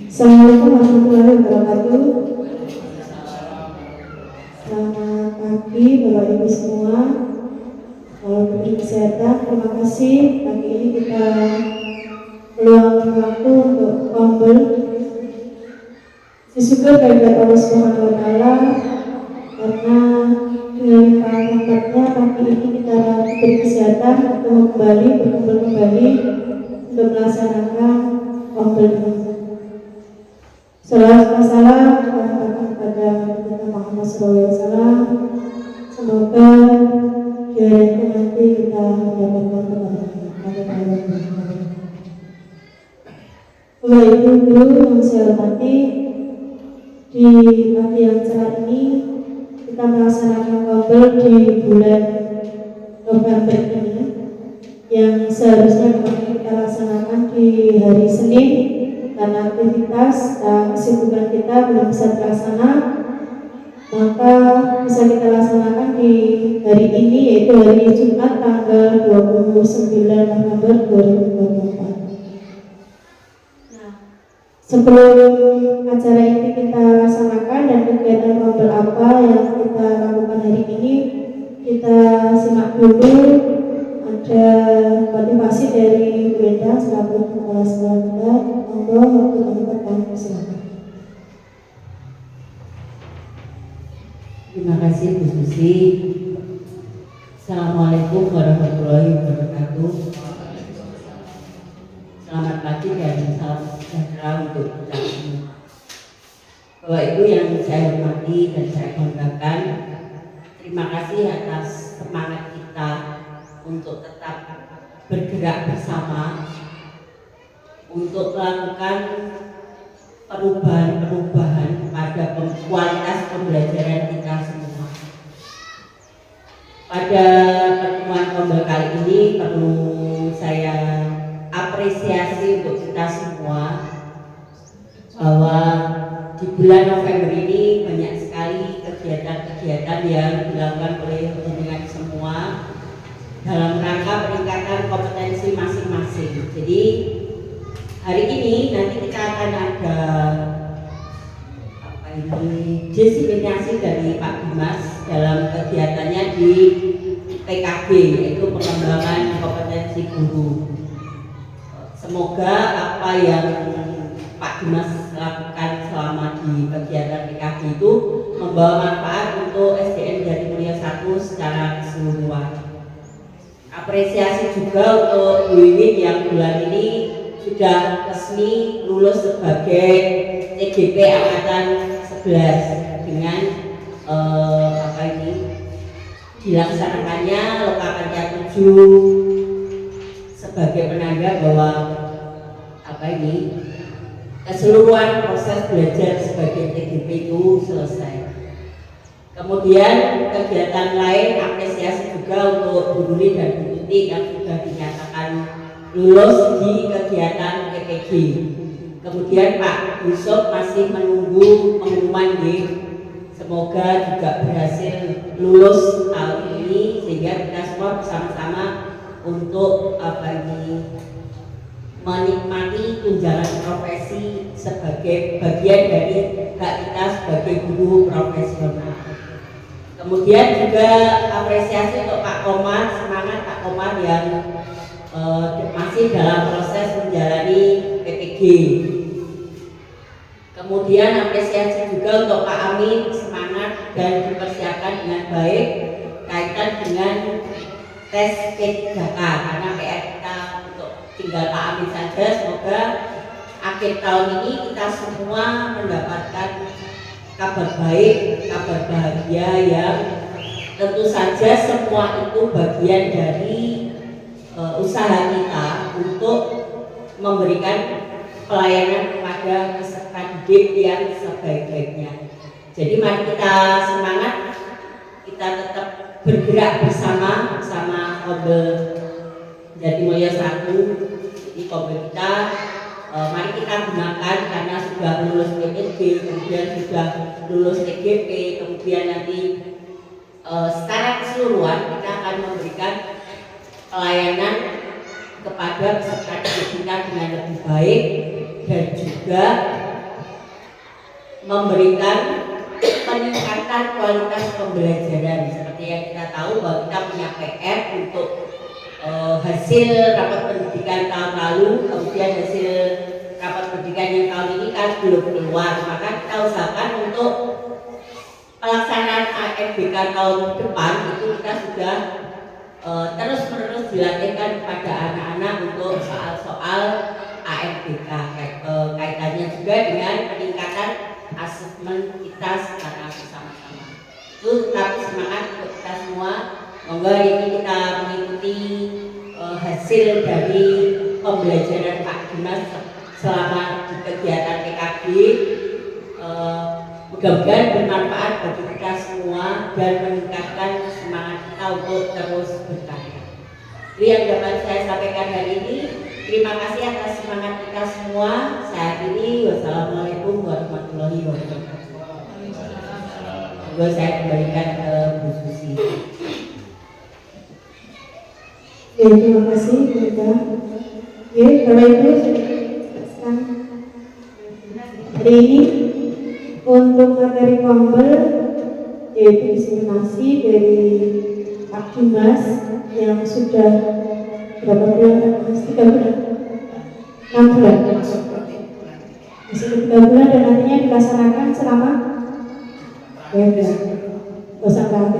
Assalamualaikum warahmatullahi wabarakatuh. Selamat pagi Bapak Ibu semua. Kalau Menteri Kesehatan, terima kasih pagi ini kita meluangkan waktu untuk ngobrol. Syukur kepada Allah Subhanahu Wa Taala karena dengan rahmatnya pagi ini kita diberi kesehatan berkumpul kembali untuk melaksanakan ngobrol ini. Salawat dan salam kepada Nabi Muhammad SAW. Semoga kiranya nanti kita mendapatkan keberkahan. Bapak Ibu Guru yang saya hormati, di pagi yang cerah ini kita melaksanakan ngobrol di bulan November ini yang seharusnya kita laksanakan di hari Senin. Karena aktivitas dan kesibukan kita belum bisa terlaksana, maka bisa kita laksanakan di hari ini, yaitu hari Jumat tanggal 29 November 2024. Nah, sebelum acara ini kita laksanakan dan kegiatan ngobrol apa yang kita lakukan hari ini, kita simak dulu ada motivasi dari Bu Endang selaku kepala sekolah kita. Monggo waktu teman-teman silakan. Terima kasih Bu Susi. Assalamualaikum warahmatullahi wabarakatuh. Selamat pagi dan salam sejahtera untuk kita semua. Bapak Ibu yang saya hormati dan saya banggakan, terima kasih atas semangat kita untuk tetap bergerak bersama untuk melakukan perubahan-perubahan pada kualitas pembelajaran kita semua. Pada pertemuan ngobrol kali ini perlu saya apresiasi untuk kita semua bahwa di bulan November ini banyak sekali kegiatan-kegiatan yang dilakukan oleh jenengan semua dalam rangka peningkatan kompetensi masing-masing. Jadi hari ini nanti kita akan ada diseminasi dari Pak Dimas dalam kegiatannya di PKB, yaitu pengembangan kompetensi guru. Semoga apa yang Pak Dimas lakukan selama di kegiatan PKB itu membawa manfaat untuk SDN Jatimulya 1 secara keseluruhan. Apresiasi juga untuk Bu Wiwin yang bulan ini sudah resmi lulus sebagai TGP Angkatan 11 dengan dilaksanakannya Lokakarya 7 sebagai penanda bahwa keseluruhan proses belajar sebagai TGP itu selesai. Kemudian kegiatan lain apresiasi juga untuk Bu Nuri dan Bu Tuti yang sudah dinyatakan lulus di kegiatan EPG. Kemudian Pak Yusuf masih menunggu pengumuman semoga juga berhasil lulus tahun ini sehingga kita semua bersama-sama untuk menikmati tunjangan profesi sebagai bagian dari hak kita sebagai guru profesional. Kemudian juga apresiasi untuk Pak Komar, semangat Pak Komar yang masih dalam proses menjalani PPG. Kemudian apresiasi juga untuk Pak Amin, semangat dan dipersiapkan dengan baik kaitan dengan tes P3K, karena PR kita untuk tinggal Pak Amin saja. Semoga akhir tahun ini kita semua mendapatkan kabar baik, kabar bahagia yang tentu saja semua itu bagian dari usaha kita untuk memberikan pelayanan kepada peserta didik yang sebaik-baiknya. Jadi mari kita semangat, kita tetap bergerak bersama Kobel Jatimulya 1. Jadi Kobel kita mari kita gunakan karena sudah lulus PPG, kemudian sudah lulus TGP, kemudian nanti secara keseluruhan kita akan memberikan pelayanan kepada peserta didik kita dengan lebih baik dan juga memberikan peningkatan kualitas pembelajaran. Seperti yang kita tahu bahwa kita punya PR untuk hasil rapat pendidikan tahun lalu, kemudian hasil rapat pendidikan yang tahun ini kan belum keluar, maka kita usahakan untuk pelaksanaan AMBK tahun depan itu kita sudah terus-menerus dilatihkan kepada anak-anak untuk soal-soal AMBK, kaitannya juga dengan peningkatan asesmen kita secara bersama-sama. Itu tetap semangat untuk kita semua. Monggo ini kita mengikuti hasil dari pembelajaran Pak Dimas selama di kegiatan PKB. Mudah-mudahan bermanfaat bagi kita semua dan meningkatkan semangat kita untuk terus berkarya. Itu yang dapat saya sampaikan hari ini. Terima kasih atas semangat kita semua saat ini. Wassalamualaikum warahmatullahi wabarakatuh. Saya kembalikan ke Bu Susi. Ya, terima kasih Bunda. Oke, Bapak Ibu, hari ini untuk materi kombel yaitu diseminasi dari Pak Dimas yang sudah berapa bulan? 3 bulan, 6 bulan, masih 3 bulan dan nantinya dilaksanakan selama sampai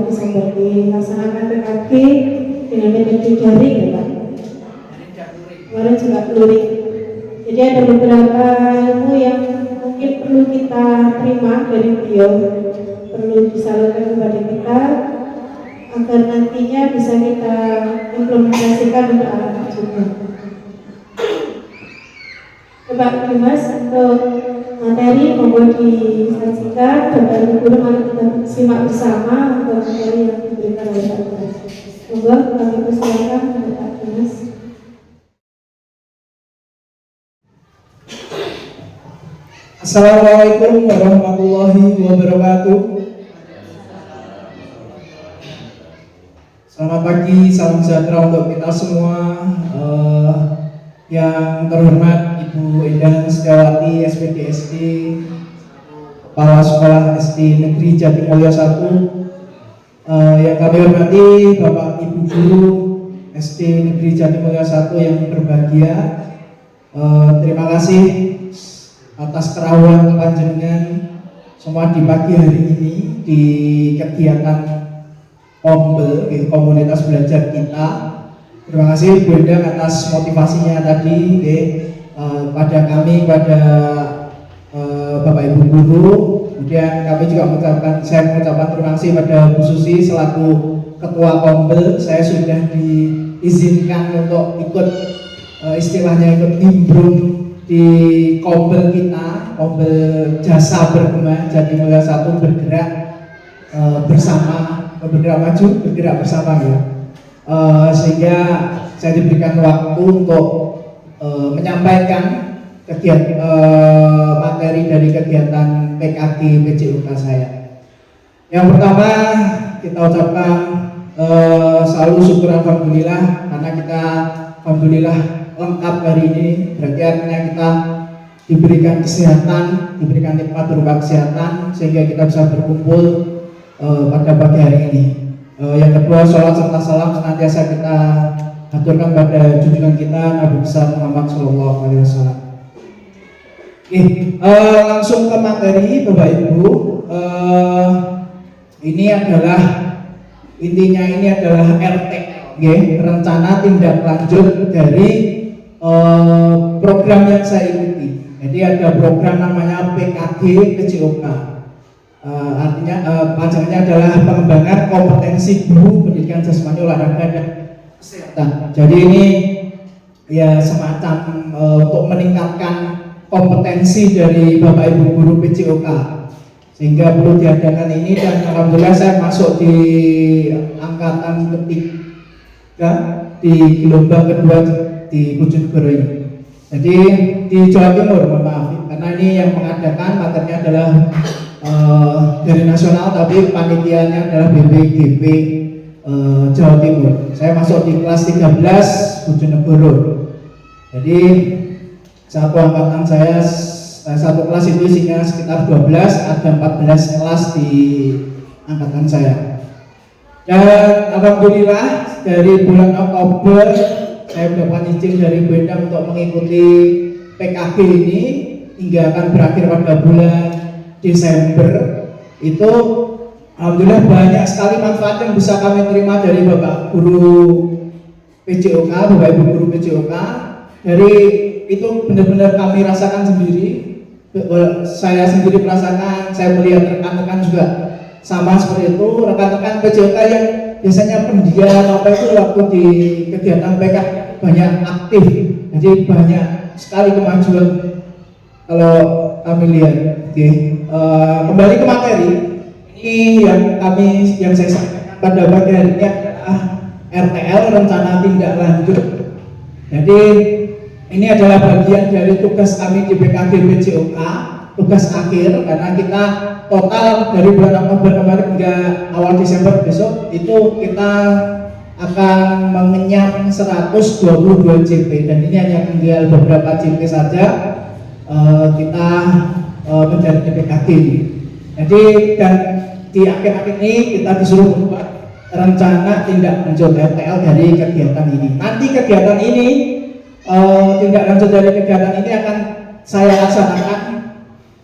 Desember, dilaksanakan PKB dengan metode daring ya Pak. Kemarin juga luring. Jadi ada beberapa ilmu yang mungkin perlu kita terima dari beliau, perlu disalurkan kepada kita agar nantinya bisa kita implementasikan untuk anak-anak juga. Bapak Dimas, untuk materi mohon disajikan. Bapak Ibu guru, mari kita simak bersama untuk materi yang diberikan oleh Pak Dimas. Monggo kami persilakan Bapak Dimas. Assalamualaikum warahmatullahi wabarakatuh. Selamat pagi, salam sejahtera untuk kita semua. Yang terhormat Ibu Endang Setiawati, SPD SD, Kepala Sekolah SD Negeri Jatimulyo 1. Yang kami hormati Bapak Ibu Guru SD Negeri Jatimulyo 1 yang berbahagia. Terima kasih atas kerawan panjenengan semua di pagi hari ini di kegiatan Kombel, komunitas belajar kita. Terima kasih Bu Endang atas motivasinya tadi pada kami, pada Bapak Ibu Guru. Kemudian kami juga saya mengucapkan terima kasih pada Bu Susi selaku Ketua Kombel. Saya sudah diizinkan untuk ikut istilahnya ikut nimbrung di Kombel kita, Kombel Jasa Bergema Jatimulyo 1 bergerak bersama, bergerak maju, bergerak bersama ya. Sehingga saya diberikan waktu untuk menyampaikan kegiatan materi dari kegiatan PKG PJUK saya. Yang pertama kita ucapkan selalu syukur alhamdulillah karena kita alhamdulillah lengkap hari ini, berarti artinya kita diberikan kesehatan, diberikan nikmat berupa kesehatan sehingga kita bisa berkumpul pada pagi hari ini. Yang kedua, sholat serta salam senantiasa kita aturkan pada junjungan kita Nabi besar Muhammad SAW. Langsung ke materi Bapak Ibu. Ini adalah intinya RTL, rencana tindak lanjut dari program yang saya ikuti. Jadi ada program namanya PKG PJOK. Artinya panjangnya adalah pengembangan kompetensi guru pendidikan jasmani olahraga dan kesehatan. Jadi ini ya semacam untuk meningkatkan kompetensi dari Bapak Ibu guru PJOK sehingga perlu diadakan ini, dan alhamdulillah saya masuk di angkatan ketiga di gelombang kedua di Bojonegoro ini. Jadi di Jawa Timur, mohon maaf karena ini yang mengadakan materinya adalah dari nasional tapi panitianya adalah BPGP Jawa Timur. Saya masuk di kelas 13 Bojonegoro. Jadi satu angkatan saya satu kelas itu isinya sekitar 12, ada 14 kelas di angkatan saya. Dan alhamdulillah dari bulan Oktober saya mendapat izin dari Bu Endang untuk mengikuti PKG ini hingga akan berakhir pada bulan Desember. Itu alhamdulillah banyak sekali manfaat yang bisa kami terima dari Bapak Guru PJOK, Bapak Ibu Guru PJOK. Dari itu benar-benar kami rasakan sendiri. Saya sendiri merasakan, saya melihat rekan-rekan juga sama seperti itu. Rekan-rekan PJOK yang biasanya pendiam apa itu waktu di kegiatan PK banyak aktif, jadi banyak sekali kemajuan kalau kami lihat. Kembali ke materi ini yang saya sampaikan pada pagi hari ini adalah RTL, rencana tindak lanjut. Jadi ini adalah bagian dari tugas kami di PKG PJOK, tugas akhir, karena kita total dari bulan Oktober kemarin hingga awal Desember besok itu kita akan mengenyam 122 JP, dan ini hanya tinggal beberapa JP saja kita menjadi PKG. Jadi dan di akhir-akhir ini kita disuruh membuat rencana tindak lanjut RTL dari kegiatan ini. Nanti kegiatan ini tindak lanjut dari kegiatan ini akan saya laksanakan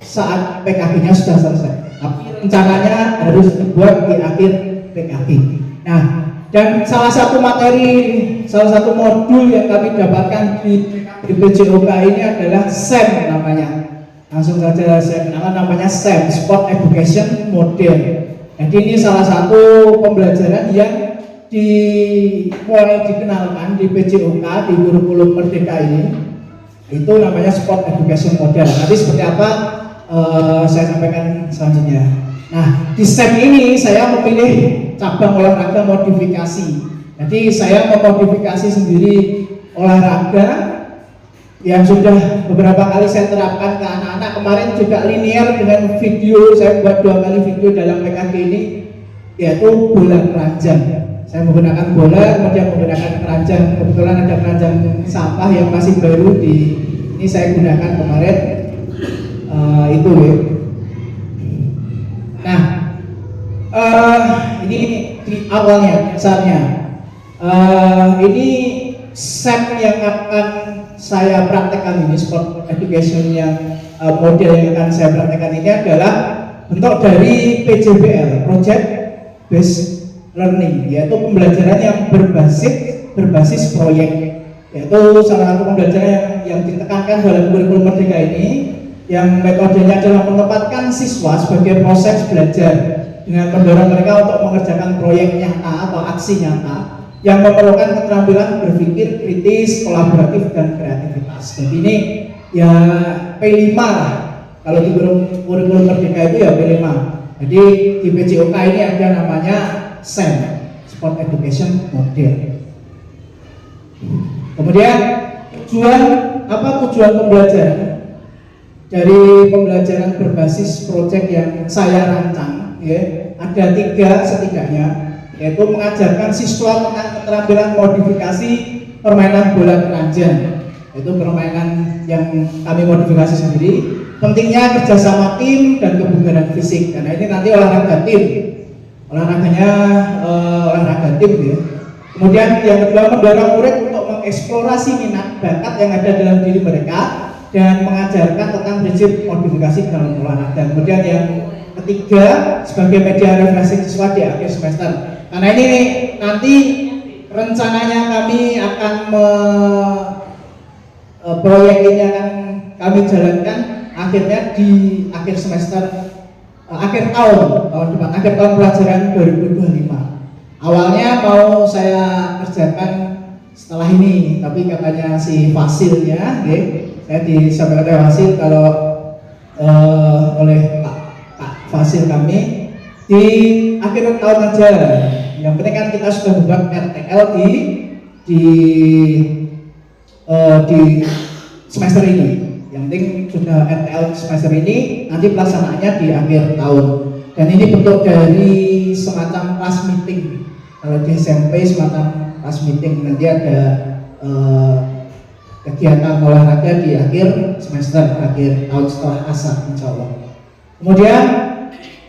saat PKG-nya sudah selesai. Tapi rencananya harus dibuat di akhir PKG. Nah, dan salah satu modul yang kami dapatkan di PJOK ini adalah SEM namanya. Langsung saja saya kenalkan, namanya SEM, Sport Education Model. Jadi ini salah satu pembelajaran yang mulai dikenalkan di PJOK, di kurikulum Merdeka ini. Itu namanya Sport Education Model. Nanti seperti apa saya sampaikan selanjutnya. Nah, di SEM ini saya memilih cabang olahraga modifikasi. Jadi saya memodifikasi sendiri olahraga yang sudah beberapa kali saya terapkan ke anak-anak. Kemarin juga linear dengan video, saya buat 2 kali video dalam PKG ini, yaitu bola keranjang. Saya menggunakan bola, kemudian menggunakan keranjang. Kebetulan ada keranjang sampah yang masih baru ini saya gunakan kemarin. Itu ya. Nah, ini di awalnya, dasarnya. Ini SEM yang akan saya praktekkan ini, Sport Education yang model yang akan saya praktekkan ini adalah bentuk dari PJBL, Project Based Learning, yaitu pembelajaran yang berbasis proyek. Yaitu salah satu pembelajaran yang ditekankan dalam kurikulum Merdeka ini, yang metodenya adalah menempatkan siswa sebagai proses belajar dengan mendorong mereka untuk mengerjakan proyek nyata atau aksi nyata yang memerlukan keterampilan berpikir kritis, kolaboratif, dan kreativitas. Jadi ini ya P5 lah. Kalau di kurikulum Merdeka itu ya P5. Jadi di PJOK ini ada namanya SEM, Sport Education Model. Kemudian tujuan pembelajaran dari pembelajaran berbasis proyek yang saya rancang, ya, ada 3 setidaknya, yaitu mengajarkan siswa tentang keterampilan modifikasi permainan bola keranjang, yaitu permainan yang kami modifikasi sendiri. Pentingnya kerjasama tim dan kebugaran fisik, karena ini nanti olahraga tim, olahraganya olahraga tim ya. Kemudian yang kedua, mendorong murid untuk mengeksplorasi minat bakat yang ada dalam diri mereka dan mengajarkan tentang prinsip modifikasi dalam olahraga. Kemudian yang ketiga, sebagai media refleksi siswa di akhir semester. Karena ini nanti rencananya kami akan proyek ini akan kami jalankan akhirnya di akhir semester, akhir tahun depan, akhir tahun pelajaran 2025. Awalnya mau saya kerjakan setelah ini, tapi katanya si Fasilnya, saya disampaikan oleh Fasil kalau oleh Pak Fasil kami di akhir tahun aja. Yang penting kan kita sudah membuat RTL di semester ini. Yang penting sudah RTL semester ini, nanti pelaksanaannya di akhir tahun. Dan ini bentuk dari semacam class meeting. Kalau di SMP semacam class meeting, nanti ada kegiatan olahraga di akhir semester, akhir tahun setelah asar, insya Allah. Kemudian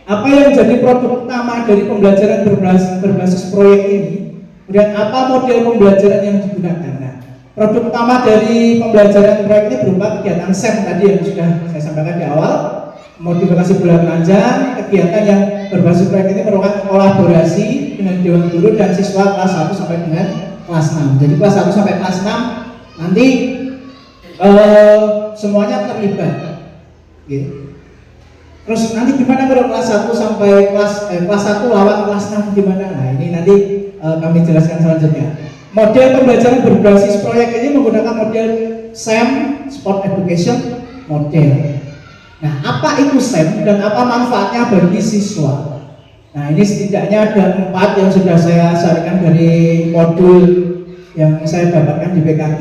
apa yang menjadi produk utama dari pembelajaran berbasis proyek ini? Kemudian apa model pembelajaran yang digunakan? Nah, produk utama dari pembelajaran proyek ini berupa kegiatan SEM tadi yang sudah saya sampaikan di awal, modifikasi bulan panjang. Kegiatan yang berbasis proyek ini merupakan kolaborasi dengan dewan guru dan siswa kelas 1 sampai dengan kelas 6. Jadi kelas 1 sampai kelas 6 nanti semuanya terlibat. Gitu. Terus nanti gimana kalau kelas 1 sampai kelas 1 lawan kelas 6 gimana? Nah, ini nanti kami jelaskan selanjutnya. Model pembelajaran berbasis proyek ini menggunakan model SEM, Sport Education Model. Nah, apa itu SEM dan apa manfaatnya bagi siswa? Nah, ini setidaknya ada 4 yang sudah saya sampaikan dari modul yang saya dapatkan di PKG,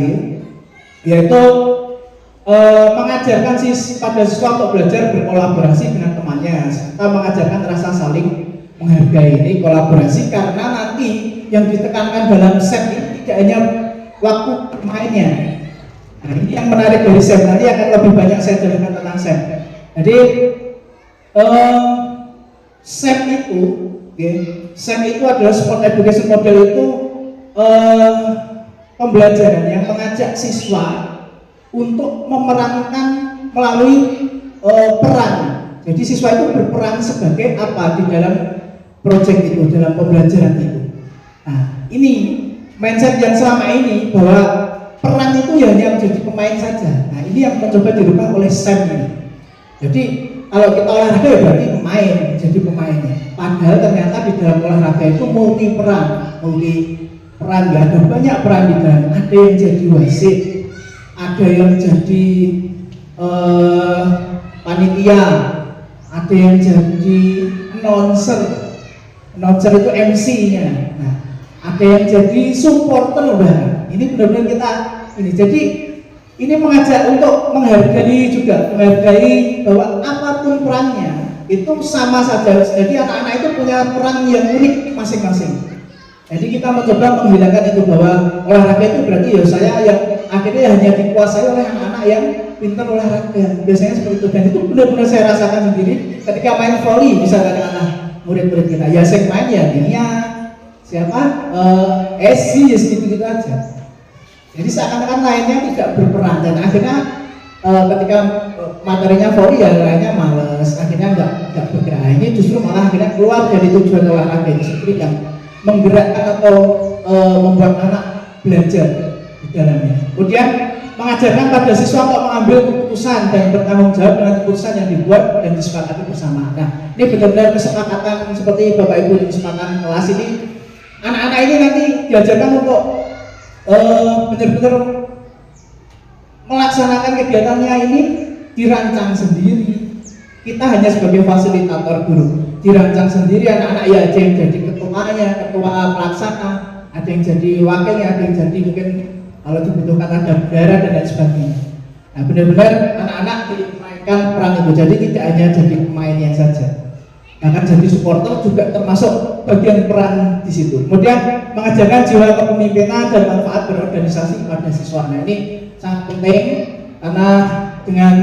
yaitu mengajarkan pada siswa untuk belajar berkolaborasi dengan temannya, serta mengajarkan rasa saling menghargai. Ini kolaborasi karena nanti yang ditekankan dalam SEM ini tidak hanya waktu mainnya. Nah, ini yang menarik dari SEM, nanti akan lebih banyak saya jelaskan tentang SEM. Jadi SEM itu, SEM itu adalah Sport Education Model itu pembelajaran yang mengajak siswa untuk memerankan melalui peran. Jadi siswa itu berperan sebagai apa di dalam proyek itu, dalam pembelajaran itu. Nah, ini mindset yang selama ini bahwa peran itu hanya menjadi pemain saja. Nah, ini yang mencoba dirubah oleh SEM ini. Jadi kalau kita olahraga ya berarti pemain, jadi pemainnya. Padahal ternyata di dalam olahraga itu multi peran, ya, ada banyak peran di dalam. Ada yang jadi wasit, ada yang jadi panitia, ada yang jadi announcer itu MC-nya. Nah, ada yang jadi supporter bahkan. Ini benar-benar kita ini. Jadi ini mengajak untuk menghargai juga, menghargai bahwa apapun perannya itu sama saja. Jadi anak-anak itu punya peran yang unik masing-masing. Jadi kita mencoba menghilangkan itu bahwa olahraga itu berarti ya saya yang akhirnya hanya dikuasai oleh anak-anak yang pintar olahraga. Biasanya seperti itu, dan itu benar-benar saya rasakan sendiri ketika main volley misalnya anak murid-murid kita. Ya saya main ya Nia, siapa? Esi, ya segitu-gitu aja. Jadi seakan-akan lainnya tidak berperan, dan akhirnya ketika materinya volley ya lainnya males, akhirnya nggak bergerak. Ini justru malah akhirnya keluar dari tujuan olahraga itu sendiri yang menggerakkan atau membuat anak belajar di dalamnya. Kemudian mengajarkan pada siswa untuk mengambil keputusan dan bertanggung jawab dengan keputusan yang dibuat dan disepakati bersama. Nah, ini benar-benar kesepakatan seperti Bapak Ibu di kesepakatan kelas ini. Anak-anak ini nanti diajarkan untuk benar-benar melaksanakan kegiatannya ini dirancang sendiri. Kita hanya sebagai fasilitator guru, dirancang sendiri. Anak-anak ya ada yang jadi ketuanya, ketua pelaksana, ada yang jadi wakilnya, ada yang jadi mungkin kalau dibutuhkan ada bendera dan lain sebagainya. Nah, benar-benar anak-anak dimainkan peran itu, jadi tidak hanya jadi pemainnya saja, akan jadi supporter juga termasuk bagian peran di situ. Kemudian mengajarkan jiwa kepemimpinan dan manfaat berorganisasi pada siswa. Nah, ini sangat penting karena dengan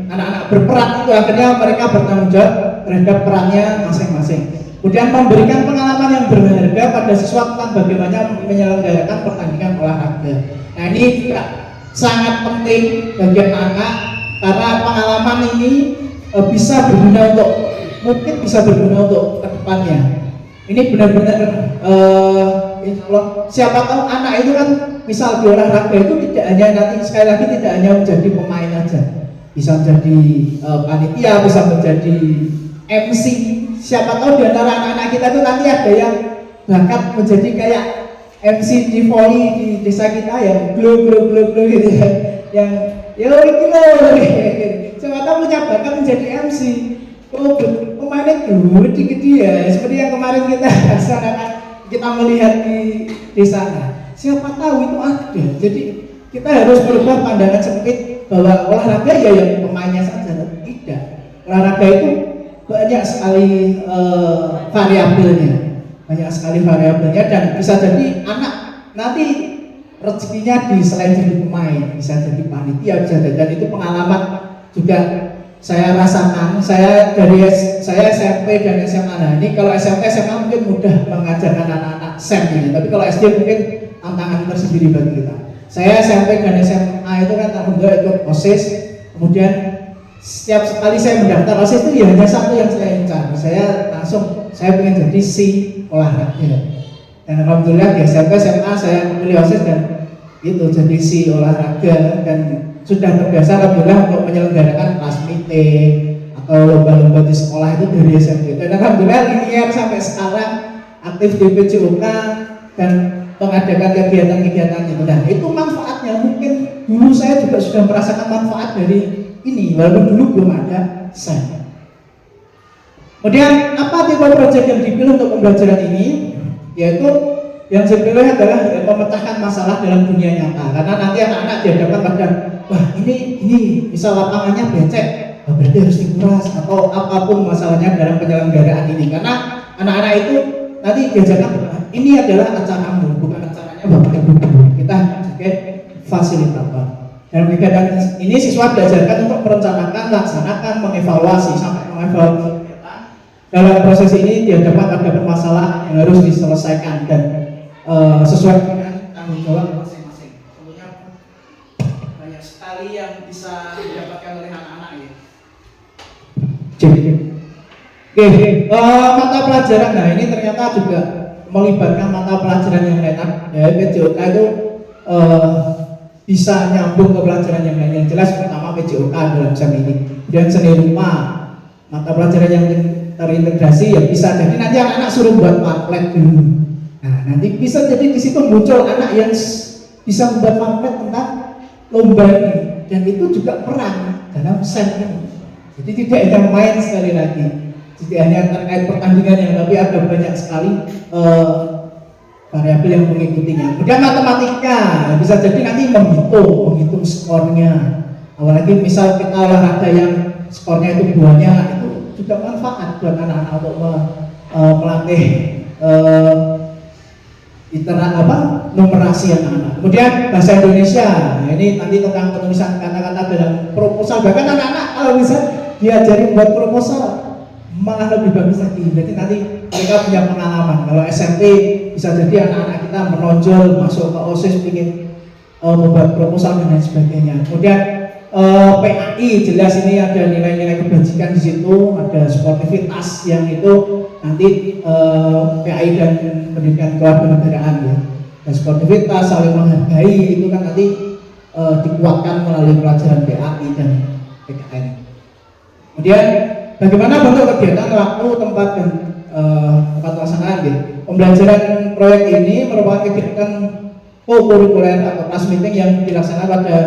anak-anak berperan itu akhirnya mereka bertanggung jawab terhadap perannya masing-masing. Kemudian memberikan pengalaman yang berharga pada siswa tentang bagaimana menyelenggarakan pertandingan olahraga. Nah, ini juga sangat penting bagi anak-anak karena pengalaman ini bisa berguna untuk kedepannya. Ini benar-benar siapa tahu anak itu kan misal di olahraga itu tidak hanya nanti sekali lagi tidak hanya menjadi pemain aja, bisa menjadi panitia, bisa menjadi MC. Siapa tahu di antara anak-anak kita itu nanti ada yang bakat menjadi kayak MC di volley di desa kita yang glow gitu ya, yang yo iki loh, siapa tahu punya bakat menjadi MC. Oh, pemainnya gede ya, seperti yang kemarin kita laksanakan, kita melihat di sana. Siapa tahu itu ada. Jadi kita harus berubah pandangan sempit bahwa olahraga ya yang pemainnya saja. Tidak, olahraga itu banyak sekali variabelnya, dan bisa jadi anak nanti rezekinya di selain jadi pemain, bisa jadi panitia, bisa jadi, dan itu pengalaman juga saya rasakan. Saya SMP dan SMA. Nah ini kalau SMP SMA mungkin mudah mengajarkan anak-anak SEM ini, tapi kalau SD mungkin tantangan tersendiri bagi kita. Saya SMP dan SMA itu kan alhamdulillah ikut OSIS, kemudian setiap sekali saya mendaftar OSIS itu ya hanya satu yang saya incar. Saya ingin jadi olahraga. Dan alhamdulillah di SMP SMA saya memilih OSIS dan itu jadi olahraga, dan sudah terbiasa alhamdulillah untuk menyelenggarakan kelas meeting atau lomba-lomba di sekolah itu dari SMP. Dan alhamdulillah linear sampai sekarang aktif di PJOK dan mengadakan kegiatan-kegiatan itu. Dan itu manfaatnya, mungkin dulu saya juga sudah merasakan manfaat dari ini, walaupun dulu belum ada SEM. Kemudian apa tipe proyek yang dipilih untuk pembelajaran ini? Yaitu yang saya pilih adalah memecahkan masalah dalam dunia nyata. Karena nanti anak-anak dihadapkan pada, wah ini misal lapangannya becek, berarti harus dikuras atau apapun masalahnya dalam penyelenggaraan ini. Karena anak-anak itu nanti diajarkan, ini adalah acaramu, bukan acaranya Bapak Ibu. Kita sebagai fasilitator. Dalam kegiatan ini siswa diajarkan untuk merencanakan, laksanakan, mengevaluasi sampai mengevaluasi. Dalam proses ini dihadapkan pada permasalahan yang harus diselesaikan dan sesuai dengan tanggung jawab masing-masing. Tentunya banyak sekali yang bisa didapatkan oleh anak-anak ya. Oke, mata pelajaran. Nah ini ternyata juga melibatkan mata pelajaran yang lain. Ya, PJOK itu bisa nyambung ke pelajaran yang lain. Yang jelas pertama PJOK dalam SEM ini. Dan seni rupa, mata pelajaran yang terintegrasi ya bisa jadi nanti anak-anak suruh buat pamflet dulu. Nah nanti bisa jadi di situ muncul anak yang bisa membuat pamflet tentang lomba ini, dan itu juga peran dalam SEM ini. Jadi tidak hanya main, sekali lagi tidak hanya terkait pertandingannya, tapi ada banyak sekali variabel yang mengikutinya. Kemudian matematika bisa jadi nanti menghitung skornya. Apalagi misal kita olahraga yang skornya itu banyak, itu juga manfaat buat anak-anak untuk melatih numerasi anak-anak. Kemudian bahasa Indonesia, nah ini nanti tentang penulisan kata-kata dalam proposal. Bahkan anak-anak kalau bisa diajari buat proposal malah lebih bagus lagi. Jadi nanti mereka punya pengalaman. Kalau SMP bisa jadi anak-anak kita menonjol masuk ke OSIS, ingin membuat proposal dan lain sebagainya. Kemudian PAI jelas ini ada nilai-nilai kebajikan di situ, ada sportivitas yang itu nanti PAI dan pendidikan kewarganegaraan ya. Dan sportivitas, saling menghargai itu kan nanti dikuatkan melalui pelajaran PAI dan PKN. Kemudian bagaimana bentuk kegiatan, waktu, tempat dan tempat pelaksanaan gitu. Pembelajaran proyek ini merupakan kegiatan co-kurikuler atau class meeting yang dilaksanakan pada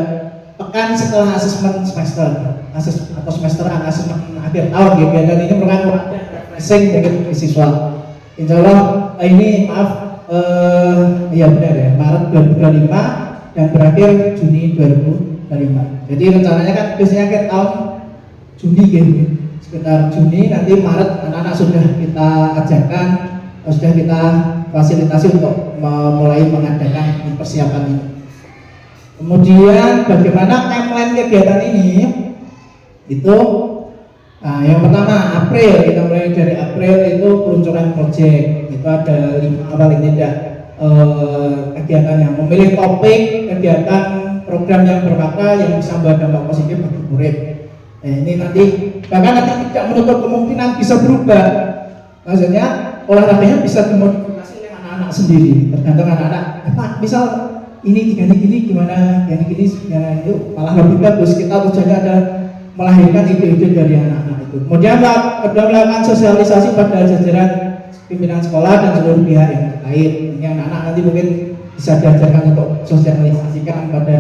pekan setelah asesmen semester atau semesteran, asesmen akhir tahun gitu. Dan ini merupakan refreshing bagi siswa. Insya Allah ini ya benar ya, Maret 2025 dan berakhir Juni 2025. Jadi rencananya kan biasanya akhir tahun Juni gitu. Sekitar Juni, nanti Maret anak-anak sudah kita ajarkan, sudah kita fasilitasi untuk mulai mengadakan persiapan ini. Kemudian bagaimana timeline kegiatan ini? Itu yang pertama April, kita mulai dari April itu peluncuran project. Itu ada 5 paling tidak kegiatan yang memilih topik, kegiatan program yang bermakna yang bisa membawa dampak positif bagi murid. Ini nanti bahkan nanti tidak menutup kemungkinan bisa berubah. Maksudnya olahraganya bisa dimodifikasi oleh anak-anak sendiri, tergantung anak-anak. Misal ini diganti gini gimana, ganti gini gimana, itu malah lebih bagus. Kita tujuannya adalah melahirkan ide-ide dari anak-anak itu. Kemudian kita melakukan sosialisasi pada jajaran pimpinan sekolah dan seluruh pihak yang terkait. Ini anak-anak nanti mungkin bisa diajarkan untuk sosialisasikan pada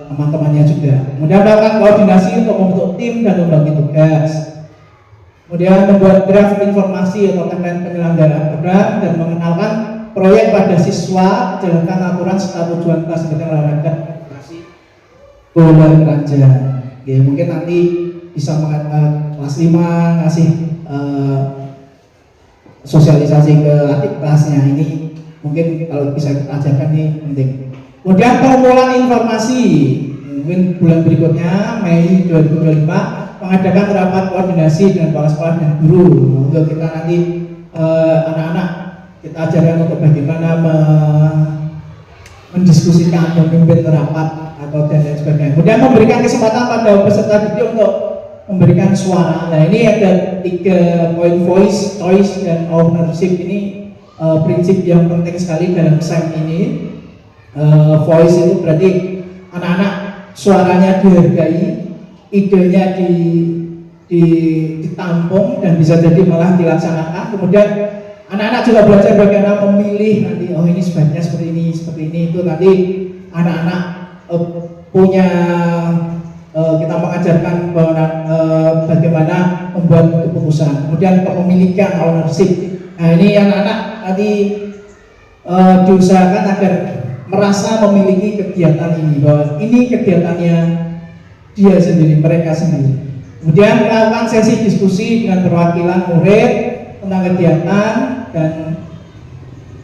teman-temannya juga. Kemudian melakukan koordinasi untuk membentuk tim dan membagi tugas. Kemudian membuat draft informasi atau template penyelenggaraan program dan mengenalkan proyek pada siswa, jalankan aturan serta tujuan kelas kegiatan olahraga bola kerajaan. Ya, mungkin nanti bisa kelas 5 ngasih sosialisasi ke adik kelasnya. Ini mungkin kalau bisa kita ajarkan ini penting. Kemudian pengumpulan informasi, mungkin bulan berikutnya Mei 2025 mengadakan rapat koordinasi dengan kepala sekolah dan guru untuk kita nanti anak-anak kita ajarkan untuk bagaimana mendiskusikan, memimpin rapat atau dan lain sebagainya. Kemudian memberikan kesempatan pada peserta didik untuk memberikan suara. Nah ini ada 3 poin: voice, choice, dan ownership. Ini prinsip yang penting sekali dalam SEM ini. Voice itu berarti anak-anak suaranya dihargai, idenya ditampung dan bisa jadi malah dilaksanakan. Kemudian anak-anak juga belajar bagaimana memilih nanti, oh ini sebaiknya seperti ini. Itu nanti anak-anak punya kita mengajarkan bagaimana membuat keputusan. Kemudian kepemilikan, ownership. Nah ini anak-anak nanti diusahakan agar merasa memiliki kegiatan ini, bahwa ini kegiatannya dia sendiri, mereka sendiri. Kemudian melakukan sesi diskusi dengan perwakilan murid tentang kegiatan dan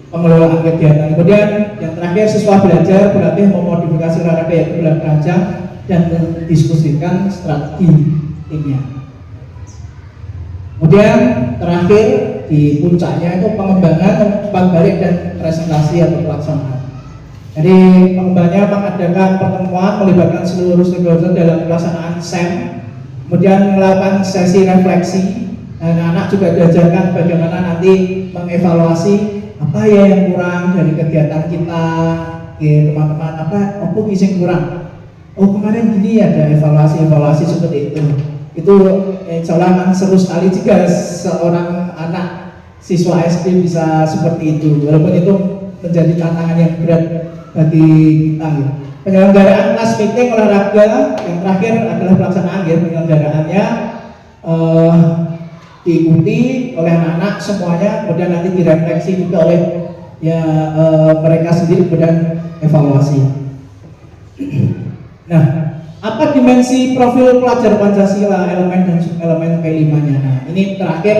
pengelolaan kegiatan. Kemudian yang terakhir, siswa belajar berlatih memodifikasi olahraga yaitu bola keranjang dan mendiskusikan strategi timnya. Kemudian terakhir di puncaknya itu pengembangan, umpan balik, dan presentasi atau pelaksanaan. Jadi pengembangannya mengadakan pertemuan melibatkan seluruh stakeholder dalam pelaksanaan SEM, kemudian melakukan sesi refleksi. Anak-anak juga diajarkan bagaimana nanti mengevaluasi apa ya yang kurang dari kegiatan kita, teman-teman, apa yang kurang. Oh kemarin gini ada evaluasi seperti itu. Itu insya Allah akan seru sekali jika seorang anak siswa SD bisa seperti itu, walaupun itu menjadi tantangan yang berat bagi kita. Penyelenggaraan kelas meeting olahraga yang terakhir adalah pelaksanaan penyelenggaraannya diikuti oleh anak-anak semuanya, kemudian nanti direfleksi juga oleh mereka sendiri, kemudian evaluasi. Nah, apa dimensi profil pelajar Pancasila, elemen dan subelemen P5-nya? Nah, ini terakhir,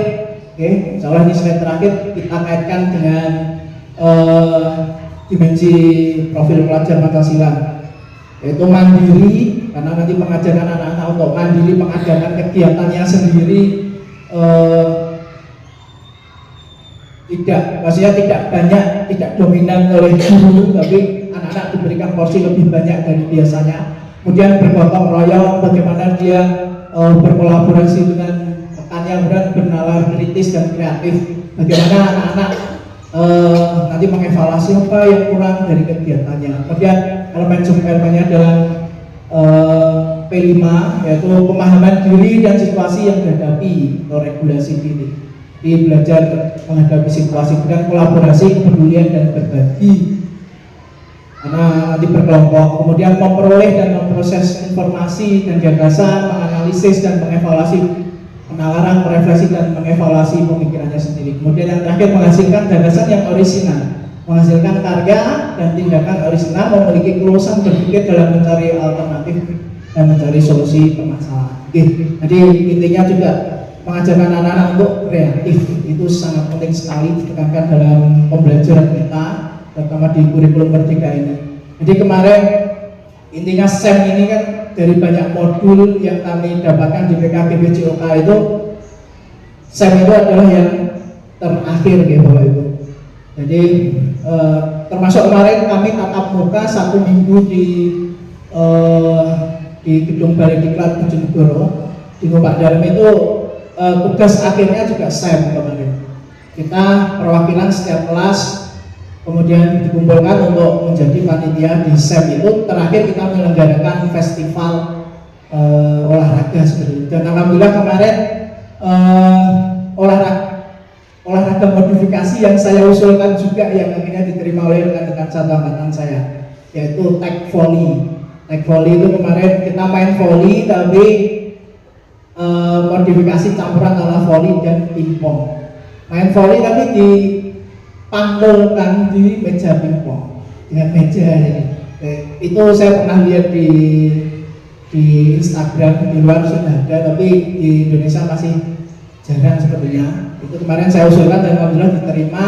insya Allah ini slide terakhir kita kaitkan dengan dimensi profil pelajar Pancasila, yaitu mandiri, karena nanti mengajarkan anak-anak untuk mandiri, mengadakan kegiatannya sendiri, tidak dominan oleh guru, tapi anak-anak diberikan porsi lebih banyak dari biasanya. Kemudian bergotong royong, bagaimana dia berkolaborasi dengan rekannya, dan bernalar kritis dan kreatif, bagaimana anak-anak nanti mengevaluasi apa yang kurang dari kegiatannya. Kemudian elemen subelemennya dalam P5 yaitu pemahaman diri dan situasi yang dihadapi atau regulasi diri. Jadi belajar menghadapi situasi, kemudian kolaborasi, kepedulian, dan berbagi karena nanti berkelompok. Kemudian memperoleh dan memproses informasi dan gagasan, menganalisis dan mengevaluasi, penalaran, merefleksi, dan mengevaluasi pemikirannya sendiri. Kemudian yang terakhir, menghasilkan gagasan yang orisinal, menghasilkan karya dan tindakan orisinal, memiliki kelulusan berpikir dalam mencari alternatif dan mencari solusi permasalahan. Jadi intinya juga mengajarkan anak-anak untuk kreatif, itu sangat penting sekali ditekankan dalam pembelajaran kita, terutama di kurikulum Merdeka ini. Jadi kemarin intinya SEM ini kan dari banyak modul yang kami dapatkan di PKBPJOK itu, SEM itu adalah yang terakhir Bapak Ibu. Jadi termasuk kemarin kami tatap muka 1 minggu di gedung Balai Diklat Bojonegoro di Ngubak Dalam itu, tugas akhirnya juga SEM kemarin. Kita perwakilan setiap kelas kemudian dikumpulkan untuk menjadi panitia di SEM itu. Terakhir kita menyelenggarakan festival olahraga seperti itu. Dan alhamdulillah kemarin olahraga modifikasi yang saya usulkan juga yang akhirnya diterima oleh rekan-rekan satu angkatan saya, yaitu tag volley. Tag volley itu kemarin kita main volley tapi modifikasi campuran antara volley dan pingpong. Main volley tapi dipantulkan di meja pingpong dengan meja ini. Itu saya pernah lihat di Instagram, di luar sudah ada, tapi di Indonesia masih jarang sepertinya. Itu kemarin saya usulkan dan alhamdulillah diterima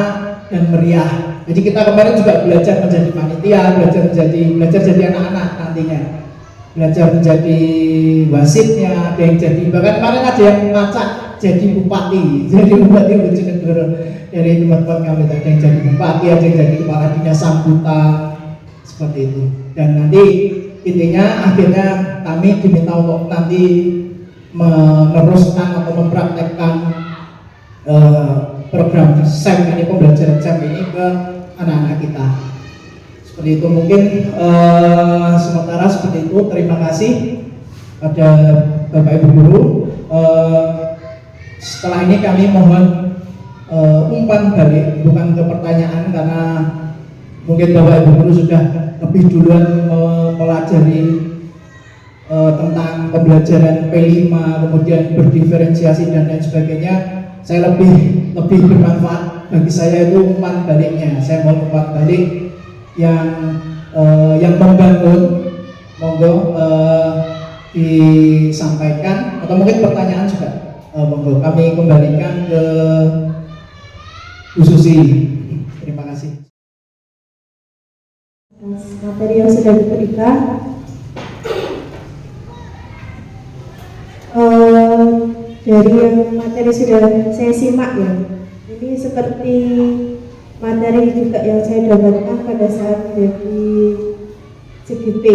dan meriah. Jadi kita kemarin juga belajar menjadi panitia, belajar jadi anak-anak nantinya, belajar menjadi wasitnya, ada yang jadi, bahkan kemarin ada yang macak jadi bupati Bojonegoro dari teman-teman kami, ada yang jadi bupati, ada yang jadi kepala dinas sambutan seperti itu. Dan nanti intinya akhirnya kami diminta untuk nanti meneruskan atau mempraktekkan program SEM ini, pembelajaran SEM ini ke anak-anak kita. Seperti itu mungkin sementara seperti itu. Terima kasih pada Bapak Ibu guru. Setelah ini kami mohon umpan balik, bukan ke pertanyaan, karena mungkin Bapak Ibu guru sudah lebih duluan mempelajari tentang pembelajaran P5, kemudian berdiferensiasi dan lain sebagainya. Saya lebih bermanfaat bagi saya itu umpan baliknya. Saya mau umpan balik yang membangun, monggo disampaikan, atau mungkin pertanyaan juga, monggo kami kembalikan ke Bu Susi. Terima kasih. Materi yang sudah diberikan, dari yang materi sudah saya simak ya, ini seperti materi juga yang saya dapatkan pada saat menjadi CGP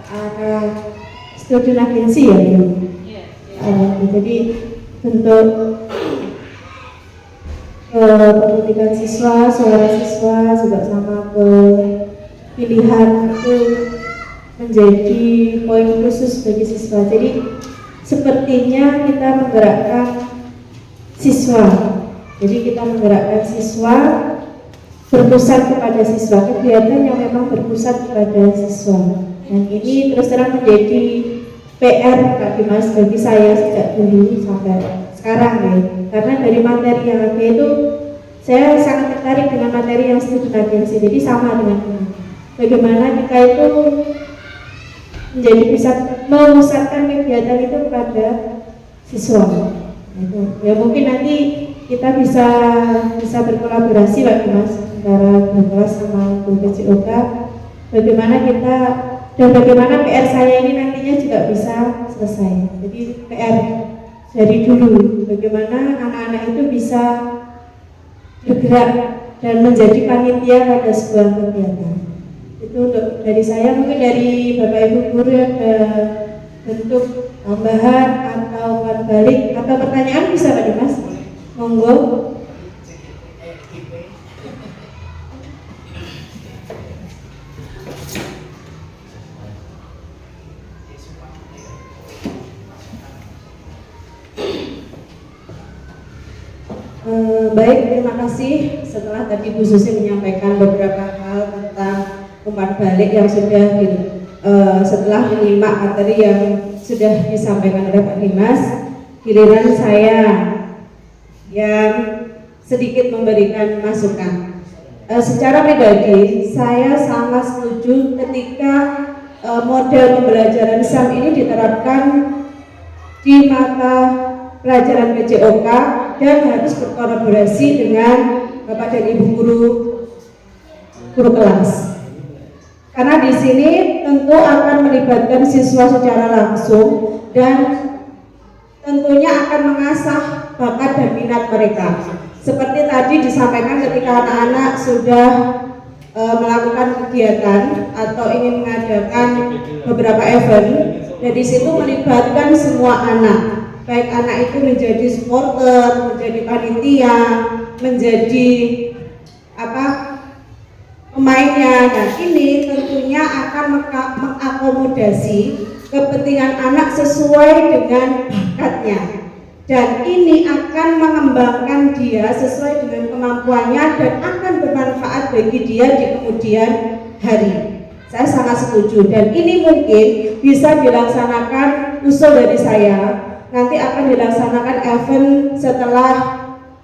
arah student agency ya Bu. Jadi bentuk pendidikan siswa, suara siswa juga sama ke pilihan itu menjadi poin khusus bagi siswa. Jadi sepertinya kita menggerakkan siswa. Jadi kita menggerakkan siswa, berpusat kepada siswa, kegiatan yang memang berpusat kepada siswa. Dan ini terus terang menjadi PR Kak Dimas bagi saya sejak dulu sampai sekarang ya. Karena dari materi yang ada itu saya sangat tertarik dengan materi yang student agency. Jadi sama dengan ini. Bagaimana kita itu menjadi bisa memusatkan kegiatan itu kepada siswa. Itu. Ya mungkin nanti kita bisa berkolaborasi Pak Dimas antara kelas sama BPJOK. Bagaimana kita dan bagaimana PR saya ini nantinya juga bisa selesai. Jadi PR dari dulu, bagaimana anak-anak itu bisa bergerak dan menjadi panitia pada sebuah kegiatan. Itu untuk dari saya. Mungkin dari Bapak Ibu guru ada bentuk tambahan atau umpan balik atau pertanyaan bisa Pak Dimas? Monggo. Baik, terima kasih. Setelah tadi Bu Susi menyampaikan beberapa hal tentang umpan balik yang sudah setelah menyimak materi yang sudah disampaikan oleh Pak Dimas, giliran saya yang sedikit memberikan masukan. Secara pribadi, saya sangat setuju ketika model pembelajaran SAM ini diterapkan di mata pelajaran PJOK dan harus berkolaborasi dengan Bapak dan Ibu guru kelas. Karena di sini tentu akan melibatkan siswa secara langsung dan tentunya akan mengasah bakat dan minat mereka. Seperti tadi disampaikan ketika anak-anak sudah melakukan kegiatan atau ingin mengadakan beberapa event, dan di situ melibatkan semua anak. Baik anak itu menjadi supporter, menjadi panitia, menjadi pemainnya. Dan ini tentunya akan mengakomodasi kepentingan anak sesuai dengan bakatnya. Dan ini akan mengembangkan dia sesuai dengan kemampuannya dan akan bermanfaat bagi dia di kemudian hari. Saya sangat setuju, dan ini mungkin bisa dilaksanakan usul dari saya. Nanti akan dilaksanakan event setelah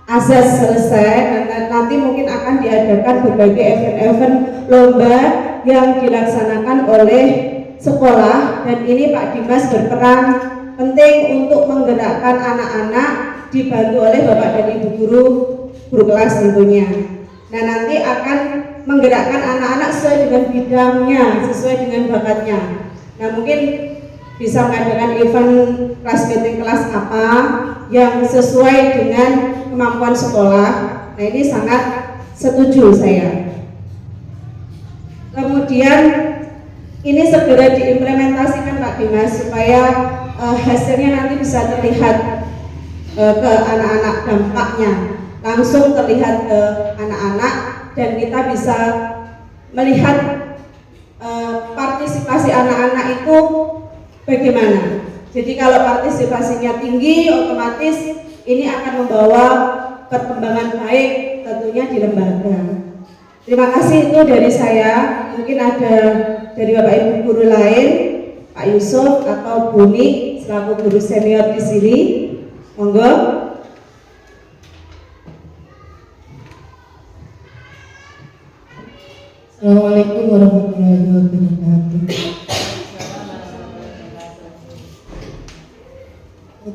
azas selesai, dan nanti mungkin akan diadakan berbagai event-event lomba yang dilaksanakan oleh sekolah. Dan ini Pak Dimas berperan penting untuk menggerakkan anak-anak, dibantu oleh Bapak dan Ibu guru kelas tentunya. Nah, nanti akan menggerakkan anak-anak sesuai dengan bidangnya, sesuai dengan bakatnya. Nah, mungkin bisa mengadakan event kelas meeting kelas apa yang sesuai dengan kemampuan sekolah. Nah, ini sangat setuju saya. Kemudian ini segera diimplementasikan Pak Dimas supaya hasilnya nanti bisa terlihat ke anak-anak, dampaknya langsung terlihat ke anak-anak, dan kita bisa melihat partisipasi anak-anak itu bagaimana. Jadi kalau partisipasinya tinggi, otomatis ini akan membawa perkembangan baik tentunya di lembaga. Terima kasih, itu dari saya. Mungkin ada dari Bapak Ibu guru lain, Pak Yusuf atau Buni selaku guru senior di sini, monggo. Assalamualaikum warahmatullahi wabarakatuh.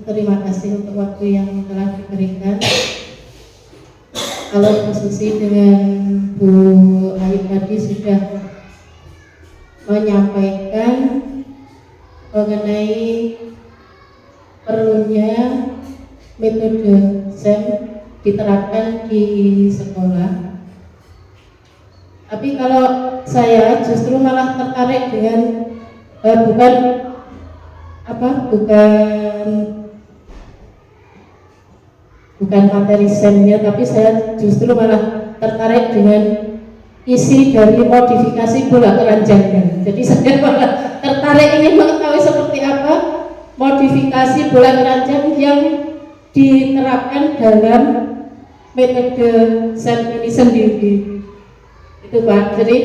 Terima kasih untuk waktu yang telah diberikan. Kalau Bu Susi dengan Bu Ayu tadi sudah menyampaikan mengenai perlunya metode SEM diterapkan di sekolah. Tapi kalau saya justru malah tertarik dengan bukan materi SEM-nya, tapi saya justru malah tertarik dengan isi dari modifikasi bola keranjangnya. Jadi saya malah tertarik ingin mengetahui seperti apa modifikasi bola keranjang yang diterapkan dalam metode SEM ini sendiri. Itu Pak. Jadi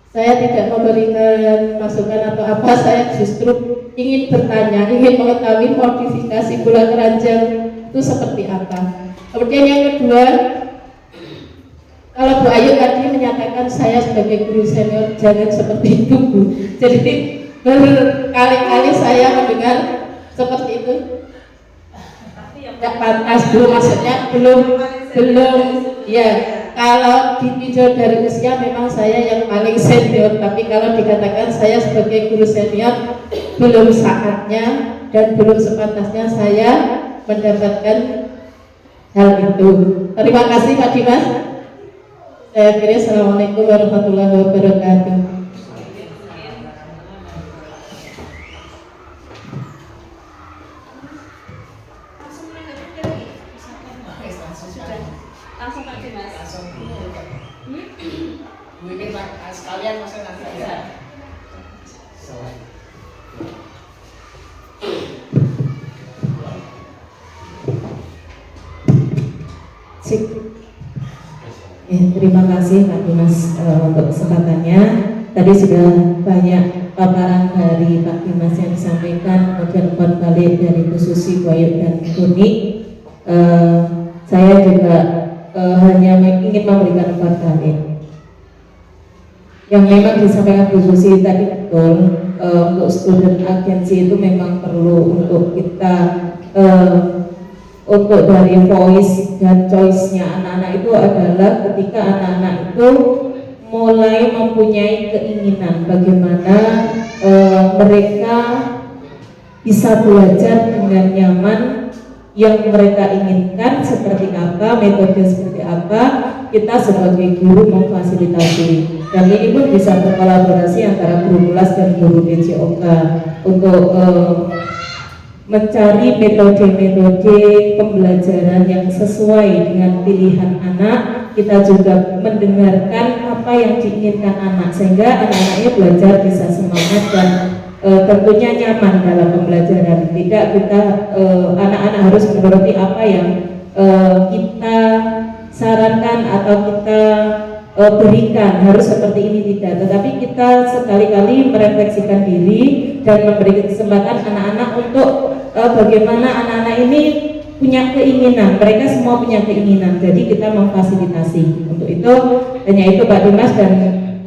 saya tidak memberikan masukan atau apa, saya justru ingin bertanya, ingin mengetahui modifikasi bola keranjang itu seperti apa. Kemudian yang kedua, kalau Bu Ayu tadi menyatakan saya sebagai guru senior jangan seperti itu Bu. Jadi berkali-kali saya mendengar seperti itu. Tidak pantas Bu, maksudnya belum ya. Kalau ditinjau dari usia memang saya yang paling senior, tapi kalau dikatakan saya sebagai guru senior belum saatnya dan belum sepantasnya saya mendapatkan hal itu. Terima kasih Pak Dimas. Saya akhiri, Assalamualaikum warahmatullahi wabarakatuh. Langsung Pak Dimas. Bu ini sekalian masa nanti ya. Terima kasih Pak Dimas untuk kesempatannya. Tadi sudah banyak paparan dari Pak Dimas yang disampaikan, kemudian umpan balik dari Bu Susi, Bu Ayu dan Buni. Saya juga hanya ingin memberikan umpan balik yang memang disampaikan Bu Susi tadi betul. Untuk student agency itu memang perlu untuk kita untuk dari voice dan choice-nya anak-anak itu adalah ketika anak-anak itu mulai mempunyai keinginan bagaimana mereka bisa belajar dengan nyaman yang mereka inginkan, seperti apa, metode seperti apa, kita sebagai guru memfasilitasi. Dan ini pun bisa berkolaborasi antara guru kelas dan guru DJOK untuk mencari metode-metode pembelajaran yang sesuai dengan pilihan anak. Kita juga mendengarkan apa yang diinginkan anak sehingga anak-anaknya belajar bisa semangat dan tentunya nyaman dalam pembelajaran. Tidak kita anak-anak harus menuruti apa yang kita sarankan atau kita berikan, harus seperti ini, tidak. Tetapi kita sekali-kali merefleksikan diri dan memberi kesempatan anak-anak untuk bagaimana anak-anak ini punya keinginan, mereka semua punya keinginan, jadi kita memfasilitasi. Untuk itu, hanya itu Pak Dimas. Dan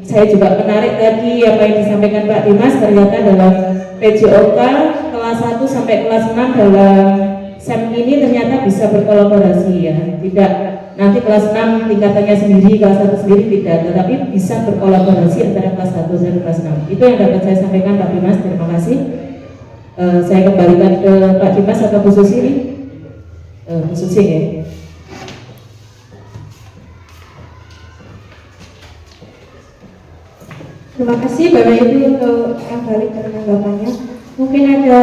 saya juga menarik tadi apa yang disampaikan Pak Dimas, ternyata dalam PJOK kelas 1 sampai kelas 6 dalam SEM ini ternyata bisa berkolaborasi ya, tidak nanti kelas 6 tingkatannya sendiri, kelas 1 sendiri tidak, tetapi bisa berkolaborasi antara kelas 1 dan kelas 6. Itu yang dapat saya sampaikan Pak Dimas, terima kasih. Saya kembalikan ke Pak Dimas atau Bu Susi ini. Bu Susi ya. Terima kasih Bapak Ibu untuk kembali ke tanggapannya. Mungkin ada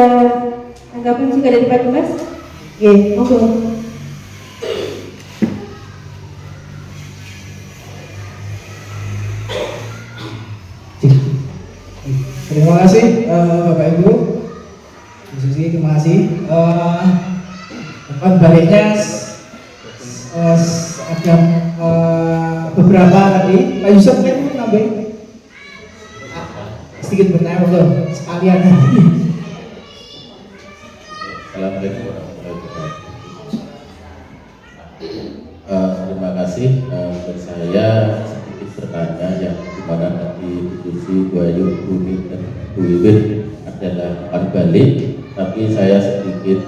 tanggapan juga dari Pak Dimas? Oke, monggo. Terima kasih Bapak Ibu, Bu Susi, terima kasih. Baliknya ada beberapa tadi Pak Yusuf kan nambahin sedikit bertanya belum sekalian. Assalamualaikum warahmatullahi wabarakatuh. Terima kasih. Dari saya sedikit bertanya yang dimana tadi Bu Susi, Bu Ayu, Bu Umi dan Bu Wiwin adalah umpan balik, tapi saya sedikit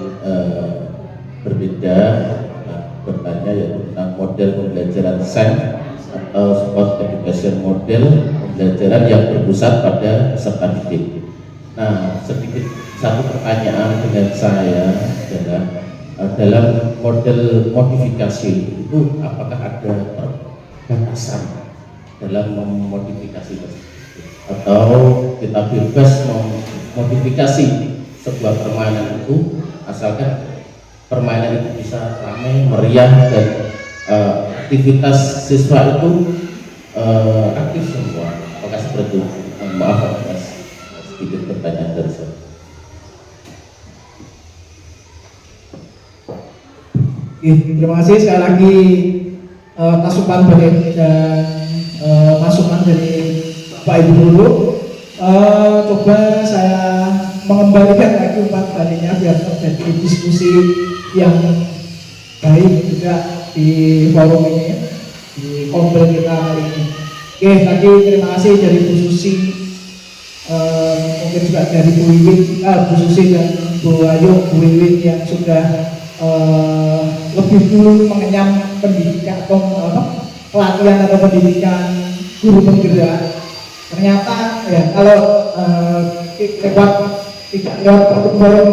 berbeda bertanya yaitu tentang model pembelajaran SEM atau Sport Education Model, pembelajaran yang berpusat pada peserta didik. Nah, sedikit satu pertanyaan dengan saya adalah dalam model modifikasi itu apakah ada batasan dalam memodifikasi tersebut atau kita bebas memodifikasi sebuah permainan itu asalkan permainan itu bisa ramai, meriah dan aktivitas siswa itu aktif semua. Apakah seperti itu? Maaf atas sedikit pertanyaan dari saya. Terima kasih sekali lagi masukan dari dan masukan dari Pak Ibu dulu. Coba saya mengembalikan lagi umpan baliknya biar terjadi diskusi yang baik juga di forum ini, di konfer kita hari ini. Oke, tadi terima kasih dari Bu Susi, mungkin juga dari Bu Wiwin, Bu Susi dan Bu Ayu, Bu Wiwin yang sudah lebih dulu mengenyam pendidikan atau pelatihan atau pendidikan guru penggerak. Ternyata ya kalau lewat forum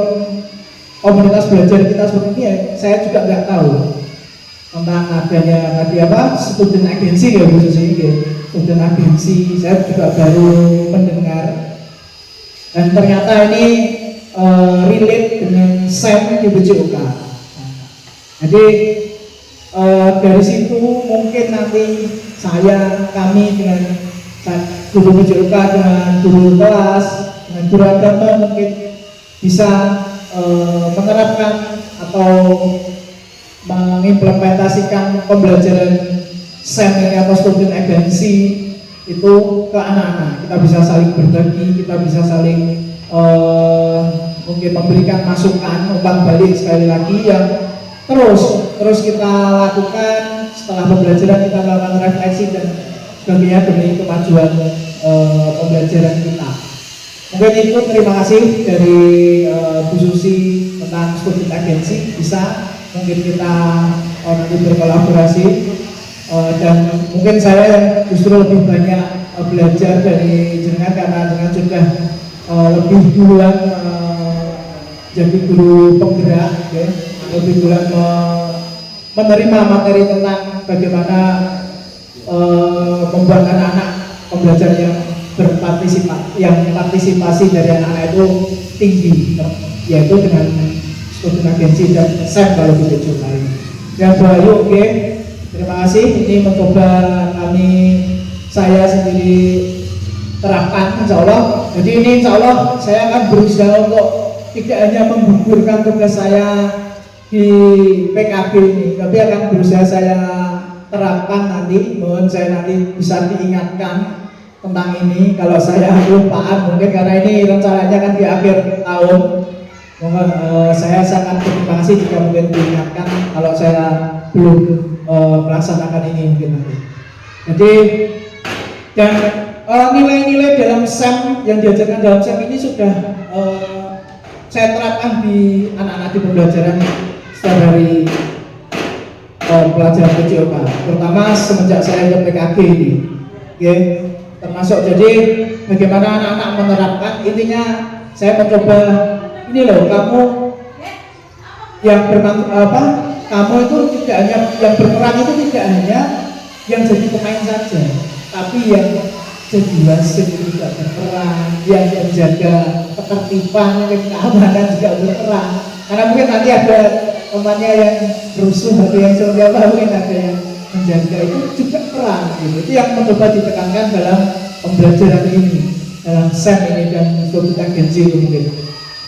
komunitas belajar kita seperti ini ya, saya juga nggak tahu tentang adanya tadi student agency ya Bu Susi, student agency saya juga baru mendengar dan ternyata ini relate dengan SEM di BJOK. Jadi dari situ mungkin nanti kami dengan guru BJOK dengan guru kelas dengan guru agama mungkin bisa menerapkan atau mengimplementasikan pembelajaran SEM ini atau student agency itu ke anak-anak. Kita bisa saling berbagi, kita bisa saling mungkin memberikan masukan, umpan balik sekali lagi yang terus kita lakukan setelah pembelajaran, kita melakukan refleksi dan sebagainya demi kemajuan pembelajaran kita. Mungkin itu, terima kasih dari Bu Susi tentang student agency. Bisa mungkin kita nanti berkolaborasi dan mungkin saya yang justru lebih banyak belajar dari jenengan karena jenengan sudah lebih duluan jadi guru penggerak ya. Lebih duluan menerima materi tentang bagaimana membuat anak-anak pembelajar yang partisipasi dari anak-anak itu tinggi, yaitu dengan student agency dan SEM kalau kita coba ini. Dan Bayu, oke, terima kasih. Ini mencoba saya sendiri terapkan, insya Allah. Jadi ini insya Allah saya akan berusaha untuk tidak hanya menggugurkan tugas saya di PKB ini, tapi akan berusaha saya terapkan nanti. Mohon saya nanti bisa diingatkan tentang ini kalau saya lupaan mungkin karena ini rencananya kan di akhir tahun. Mohon saya sangat terima kasih jika mungkin diingatkan kalau saya belum melaksanakan ini mungkin nanti. Jadi dan nilai-nilai dalam SEM yang diajarkan dalam SEM ini sudah saya terapkan di anak-anak di pembelajaran start dari pelajaran PJOK, terutama semenjak saya ke PKG ini, oke, termasuk jadi bagaimana anak-anak menerapkan. Intinya saya mencoba ini loh, kamu yang kamu itu tidak hanya yang berperan itu tidak hanya yang jadi pemain saja, tapi yang jadi wasit juga berperan, yang menjaga ketertiban, keamanan juga berperan. Karena mungkin nanti ada temannya yang rusuh atau yang seperti apa, mungkin ada yang menjaga, itu juga peran gitu. Itu yang mencoba ditekankan dalam pembelajaran ini, dalam SEM ini dan suatu agensi itu mungkin.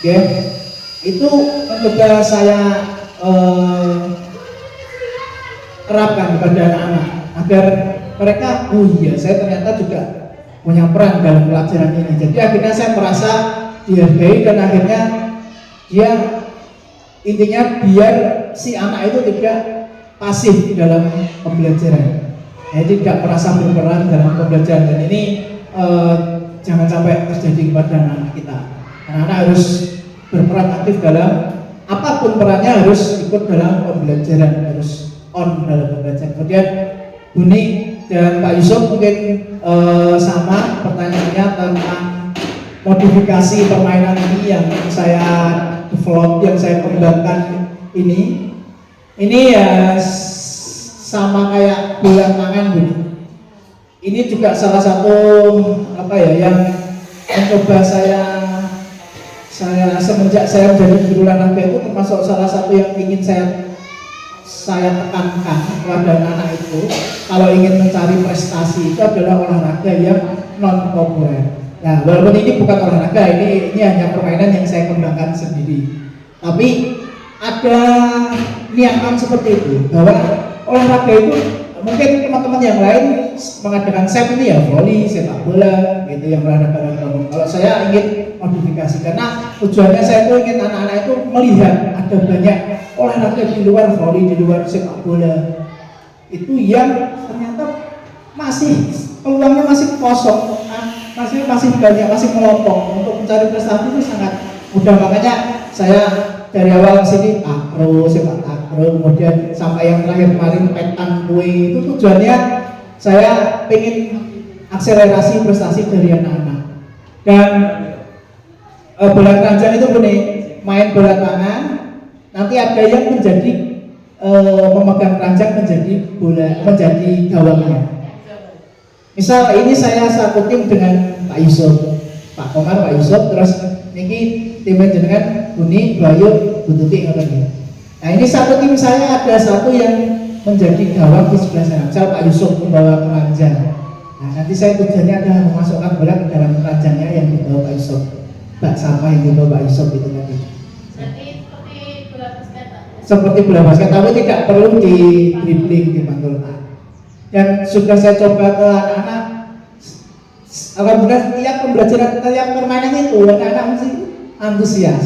Oke, itu mencoba saya terapkan kepada anak-anak agar mereka, oh iya saya ternyata juga punya peran dalam pelajaran ini. Jadi akhirnya saya merasa dihargai dan akhirnya dia, intinya biar si anak itu tidak pasif dalam pembelajaran, jadi tidak merasa berperan dalam pembelajaran. Dan ini jangan sampai terjadi kepada anak-anak kita. Anak-anak harus berperan aktif dalam apapun perannya, harus ikut dalam pembelajaran, harus on dalam pembelajaran. Kemudian Buni dan Pak Yusuf mungkin sama pertanyaannya tentang modifikasi permainan ini yang saya develop, yang saya kembangkan ini ya sama kayak bola tangan Buni. Ini juga salah satu yang mencoba saya semenjak saya menjadi guru olahraga itu, termasuk salah satu yang ingin saya tekankan kepada anak-anak itu, kalau ingin mencari prestasi itu adalah olahraga yang non populer. Nah, walaupun ini bukan olahraga, ini hanya permainan yang saya kembangkan sendiri. Tapi ada niatan seperti itu, bahwa olahraga itu mungkin teman-teman yang lain mengadakan SEM ini ya voli, sepak bola, gitu yang olahraga. Kalau saya ingin modifikasi, karena tujuannya saya itu ingin anak-anak itu melihat ada banyak olahraga di luar voli, di luar sepak bola itu yang ternyata peluangnya masih kosong, masih banyak, masih melopong. Untuk mencari prestasi itu sangat mudah. Makanya saya dari awal sini akro, sepak akro, kemudian sampai yang terakhir kemarin petan kue, itu tujuannya saya pengen akselerasi prestasi dari anak-anak. Dan bola keranjang itu boleh main bola tangan, nanti ada yang menjadi memegang keranjang menjadi gawangnya. Misal ini saya satu tim dengan Pak Yusuf, Pak Komar, Pak Yusuf, terus niki timnya jenengan Buni, Bayu, Bututi, katanya. Nah ini satu tim saya ada satu yang menjadi gawang di sebelah sana. Misal Pak Yusuf membawa keranjang. Nah nanti saya tujuannya adalah memasukkan bola ke dalam keranjangnya yang dibawa Pak Yusuf. Bak sama yang dibawa Pak Yusuf itu tadi. Seperti bola basket, tapi tidak perlu di dribbling, di pantul. Dan sudah saya coba ke anak-anak, alhamdulillah tiap pembelajaran, tiap permainan itu anak-anak mesti antusias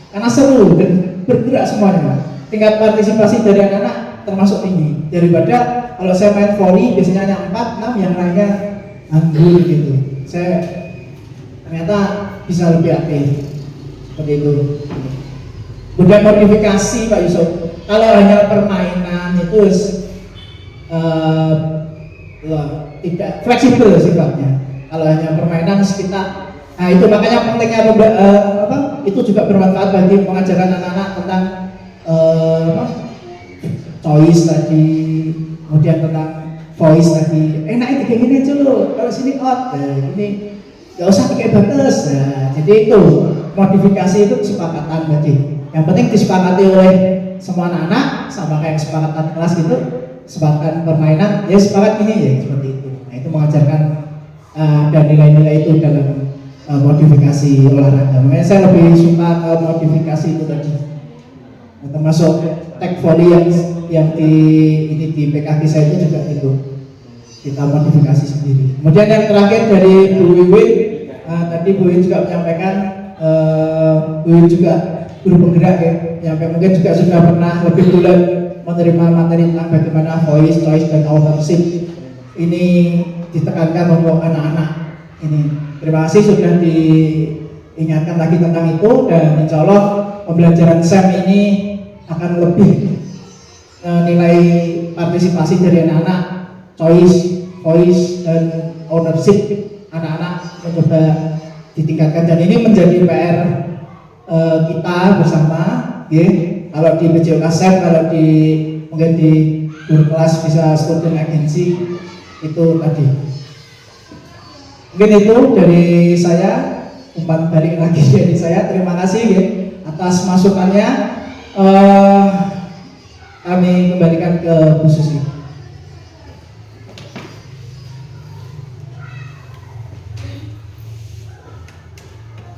karena seru dan bergerak semuanya. Tingkat partisipasi dari anak-anak termasuk tinggi daripada kalau saya main volley biasanya hanya 4, 6 yang lainnya anggur gitu. Saya ternyata bisa lebih aktif seperti itu. Kemudian modifikasi Pak Yusuf, kalau hanya permainan itu tidak fleksibel sifatnya. Kalau hanya permainan sekitar, nah itu makanya pentingnya itu juga bermanfaat bagi mengajarkan anak-anak tentang choice tadi, kemudian tentang voice tadi. Enak itu kayak gini aja loh, kalau sini out, ini nggak usah pakai batas. Nah, jadi itu modifikasi itu kesepakatan berarti. Yang penting disepakati oleh semua anak-anak, sama kayak kesepakatan kelas gitu. Kesepakatan permainan, ya sepakat ini ya seperti itu. Nah itu mengajarkan dan nilai-nilai itu dalam modifikasi olahraga. Makanya saya lebih suka ke modifikasi itu tadi. Nah, termasuk tag volley yang di PKG saya itu juga itu kita modifikasi sendiri. Kemudian yang terakhir dari Bu Wiwin, tadi Bu Wiwin juga menyampaikan, Bu Wiwin juga guru penggerak ya, yang mungkin juga sudah pernah lebih bulan menerima materi tentang bagaimana voice, choice, dan ownership ini ditekankan untuk anak-anak ini. Terima kasih sudah diingatkan lagi tentang itu, dan insya Allah pembelajaran SEM ini akan lebih nilai partisipasi dari anak-anak, choice, voice, dan ownership anak-anak mencoba ditingkatkan, dan ini menjadi PR kita bersama, ya. Kalau di BCO Kasep, kalau di mungkin di guru kelas bisa student agency itu tadi. Mungkin itu dari saya, umpan balik lagi dari saya. Terima kasih ya atas masukannya. Kami kembalikan ke Bu Susi.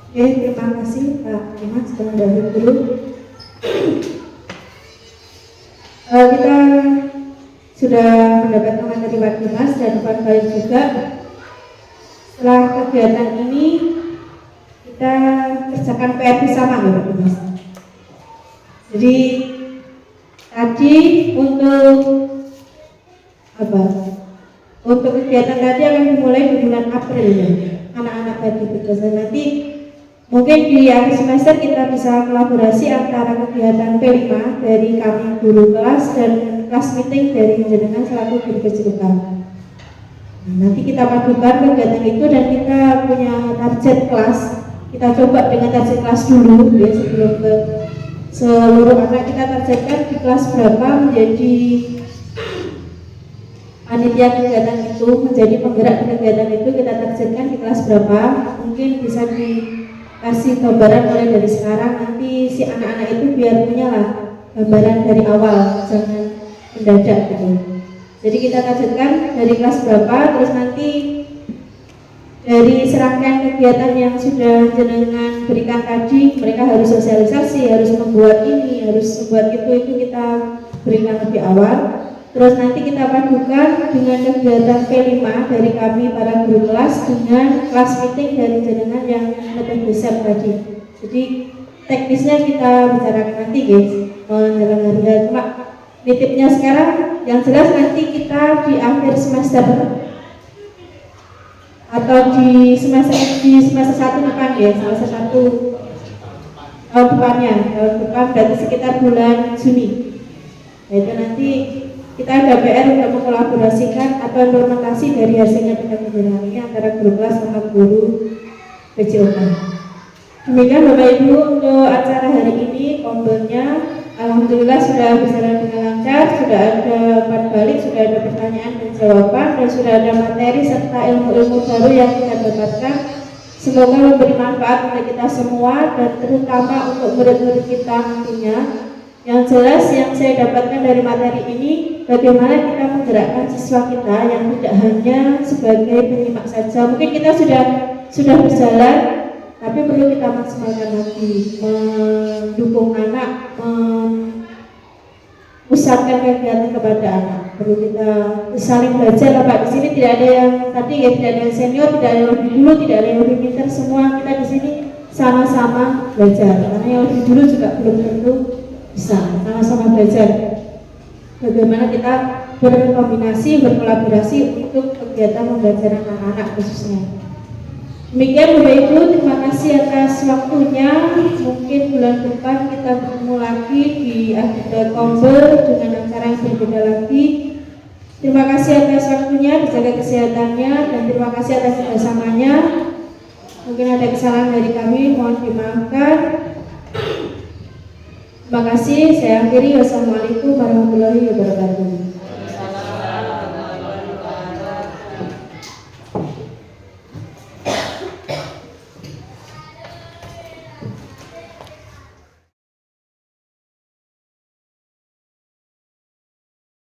Oke, terima kasih Pak Mas terlebih dulu. Kita sudah mendapatkan materi Pak Dimas dan Pak Baik juga. Setelah kegiatan ini kita kerjakan PR bersama ya Pak Dimas. Jadi tadi untuk apa? Untuk kegiatan tadi akan dimulai di bulan April ya, anak-anak tadi bekerja. Nanti mungkin di akhir semester kita bisa kolaborasi antara kegiatan P5 dari kami guru kelas dan kelas meeting dari jenengan selaku guru BCOK. Nanti kita padukan kegiatan itu dan kita punya target kelas. Kita coba dengan target kelas dulu ya, sebelum ke seluruh anak kita targetkan di kelas berapa menjadi panitia kegiatan itu, menjadi penggerak kegiatan itu kita targetkan di kelas berapa. Mungkin bisa dikasih gambaran mulai dari sekarang, nanti si anak-anak itu biar punya lah gambaran dari awal, jangan mendadak gitu. Jadi kita targetkan dari kelas berapa, terus nanti dari serangkaian kegiatan yang sudah jenengan berikan tadi, mereka harus sosialisasi, harus membuat ini, harus membuat itu kita berikan lebih awal. Terus nanti kita padukan dengan kegiatan P5 dari kami para guru kelas dengan kelas meeting dari jenengan yang lebih besar tadi. Jadi teknisnya kita bicarakan nanti guys, dalam hari cuma nitipnya sekarang yang jelas nanti kita di akhir semester atau di semester 1 depan ya, semester 1 tahun depannya, tahun depan berarti sekitar bulan Juni. Nah, itu nanti kita ada PR untuk mengkolaborasikan atau implementasi dari hasilnya tindak pidana ini antara guru kelas sama guru BCOK. Demikian Bapak Ibu untuk acara hari ini, kombelnya alhamdulillah sudah berjalan dengan lancar, sudah ada umpan balik, sudah ada pertanyaan dan jawaban, dan sudah ada materi serta ilmu-ilmu baru yang kita dapatkan. Semoga memberi manfaat untuk kita semua dan terutama untuk murid-murid kita nantinya. Yang jelas yang saya dapatkan dari materi ini, bagaimana kita menggerakkan siswa kita yang tidak hanya sebagai penyimak saja. Mungkin kita sudah berjalan, tapi perlu kita maksimalkan lagi, mendukung anak, memusatkan kegiatan kepada anak. Perlu kita saling belajar lah Pak. Di sini tidak ada yang tadi ya, tidak ada yang senior, tidak ada yang lebih dulu, tidak ada yang lebih pintar. Semua kita di sini sama-sama belajar. Karena yang lebih dulu juga belum tentu bisa. Sama-sama belajar bagaimana kita berkombinasi, berkolaborasi untuk kegiatan pembelajaran anak-anak khususnya. Demikian Bapak Ibu, terima kasih atas waktunya. Mungkin bulan depan kita bertemu lagi di agenda kombel dengan acara yang berbeda lagi. Terima kasih atas waktunya, dijaga kesehatannya, dan terima kasih atas kerjasamanya. Mungkin ada kesalahan dari kami, mohon dimaafkan. Terima kasih, saya akhiri. Wassalamualaikum warahmatullahi wabarakatuh.